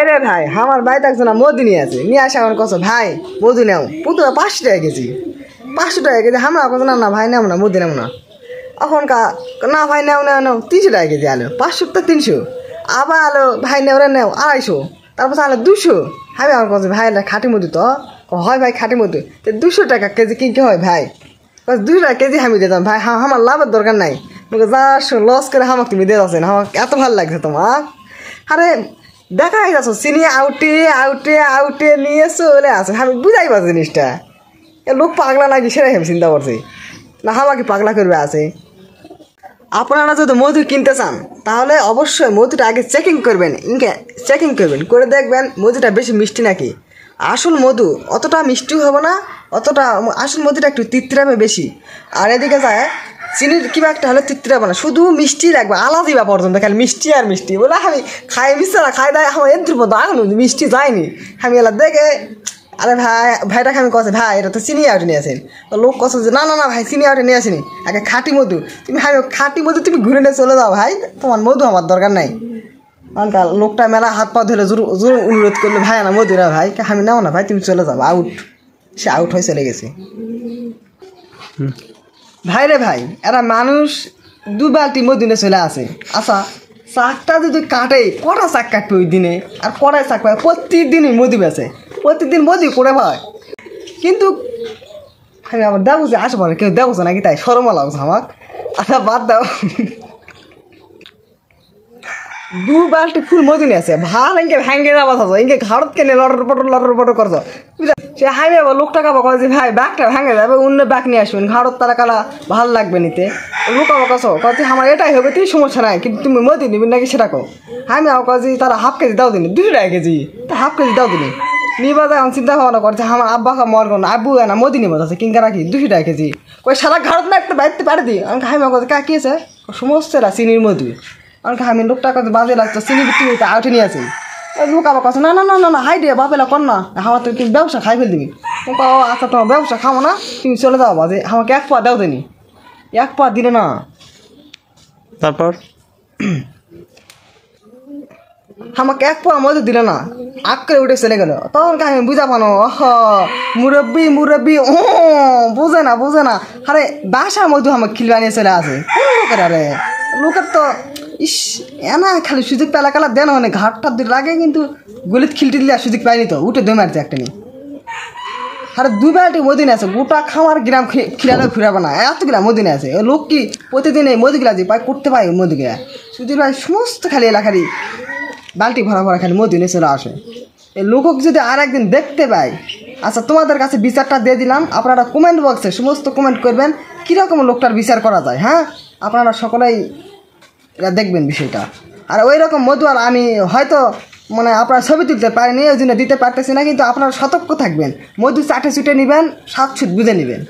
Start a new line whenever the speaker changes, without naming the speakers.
রে ভাই আমার বাড়িতে একজন মধু নিয়ে আছে নিয়ে আসে আমার কাছে ভাই মধু নেও প্রথমে 500 টাকা কেজি 500 টাকা কেজি আমরা কাছে না ভাই নেব না মধু নেব না এখন না ভাই নেও 300 টাকা কেজি আলো 500 তো 300 আবার আলো ভাই নেও 250 তারপর আলো 200 আমি আমার কাছে ভাই খাঁটি মধু তো হয় ভাই খাঁটি মধু 200 টাকা কেজি কিনতে হয় ভাই 200 টাকা কেজি আমি দিতাম ভাই আমার লাভের দরকার নাই যা লস করে আমাকে তুমি দিয়ে যাচ্ছেন আমার এত ভালো লাগছে তোমার আরে দেখা যাচ্ছ চিনি আউটে নিয়ে চলে আসে আমি বুঝাই পারছি জিনিসটা লোক পাগলা নাকি সেটাই আমি চিন্তা করছি না আমাকে পাগলা করবে আছে আপনারা যদি মধু কিনতে চান তাহলে অবশ্যই মধুটা আগে চেকিং করবেন করে দেখবেন মধুটা বেশি মিষ্টি নাকি আসল মধু অতটা মিষ্টি হবে না অতটা আসল মধুটা একটু তিত্রাবে বেশি আর এদিকে যায় চিনির কিবা একটা হলে তিত্রাবে না শুধু মিষ্টি রাখবে আলাদাই বা পর্যন্ত খালি মিষ্টি আর মিষ্টি বলে আমি খাই মিশছে না খাই দেয় আমার এর পর্যন্ত আগুন মিষ্টি যায়নি আমি এলা দেখে আরে ভাইটাকে আমি কছে ভাই এটা তো চিনি আউটে নিয়ে আসেন লোক কছে যে না ভাই চিনি আউটে নিয়ে আসেনি আগে খাঁটি মধু খাঁটি মধু তুমি ঘুরে নিয়ে চলে যাও ভাই তোমার মধু আমার দরকার নাই কারণ লোকটা মেলা হাত পা ধরে জোর অনুরোধ করলে ভাই না মধু না ভাই আমি নাও না ভাই তুমি চলে যাও আউট সে আউট হয়ে চলে গেছে ভাই রে ভাই এরা মানুষ 2 বালতি মধু নিয়ে চলে আসে আচ্ছা শাকটা যদি কাটে কটা শাক কাটবে ওই দিনে আর কটায় শাক পায় প্রত্যেকদিনই মধু বেছে প্রত্যেকদিন মধু করে ভাই কিন্তু আমি আবার দেখছি আশেপাশে কেউ দেখছো নাকি তাই সরমা লাগছে আমার আচ্ছা বাদ দাও 2 বালতি ফুল মধু নিয়ে আসে ভাল এঁকে ভেঙে যাবা থাকো এঁকে ঘাড়ত কেনে লটর পটর করছো সে হাইবে আবার লোকটা কাবা কয় যে ভাই ব্যাগটা ভেঙে যাবে অন্য ব্যাগ নিয়ে আসবেন ঘাড়ত তারা কালা ভাল লাগবে নিতে লোক আবার কাছো কয় আমার এটাই হবে তুই সমস্যা নাই কিন্তু তুমি মধু নিবি নাকি সেটা কো আমি আবার কয় যে তারা হাফ কেজি দাও দিনি 200 টাকা কেজি তা হাফ কেজি দাও দিনি নিবা যায় চিন্তা ভাবনা করছে আমার আব্বা মর কোন আব্বু না মধু নিব আছে কিনকা রাখি 200 টাকা কেজি কই সারা ঘাড়ত না একটা বাইতে পারে দিই আমি হাইমা কয় কা কি আছে সমস্যা চিনির মধু আমি লোকটা কাছে বাজে লাগতো চিনি বিক্রি হইতে আউটে নিয়ে আসি লোক আবার কাছে না হাই দিয়ে বাপেলা কর না আমার তো তুমি ব্যবসা খাই ফেল দিবি আচ্ছা তোমার ব্যবসা খাবো না তুমি চলে যাও বাজে আমাকে 1 পা দাও দিনি 1 পা দিলে না
তারপর
আমাকে 1 পা মধু দিলে না আগ করে উঠে চলে গেল তখন আমি বুঝা পানো মুরব্বী ও বুঝে না আরে বাসা মধু আমাকে খিলবা নিয়ে চলে আসে লোকের আরে লোকের তো ইস এনা খালি সুযোগ পেলা কালা দেন মানে ঘাটটা লাগে কিন্তু গলিত খিলটি দিলে সুযোগ পাইনি তো উঠে দই মারছে একটা নিয়ে আরে 2 বালতি মধু নিয়ে আছে গোটা খামার গ্রাম খিলালে ঘুরাবে না এতগুলা মধু নিয়ে আছে লোক কি প্রতিদিন এই মধুগুলা যে পাই করতে পাই মধুগুলা সুযোগ ভাই সমস্ত খালি এলাকারই বালতি ভরা খালি মধু নিয়ে চলে আসে এই লোকক যদি আর একদিন দেখতে পাই আচ্ছা তোমাদের কাছে বিচারটা দিয়ে দিলাম আপনারা কমেন্ট বক্সে সমস্ত কমেন্ট করবেন কীরকম লোকটার বিচার করা যায় হ্যাঁ আপনারা সকলেই এটা দেখবেন বিষয়টা আর ওই রকম মধু আর আমি হয়তো মানে আপনারা ছবি তুলতে পারিনি ওই জন্য দিতে পারতেছি না কিন্তু আপনারা সতর্ক থাকবেন মধু চাটে চুটে নেবেন 7 ছুট বুঝে নেবেন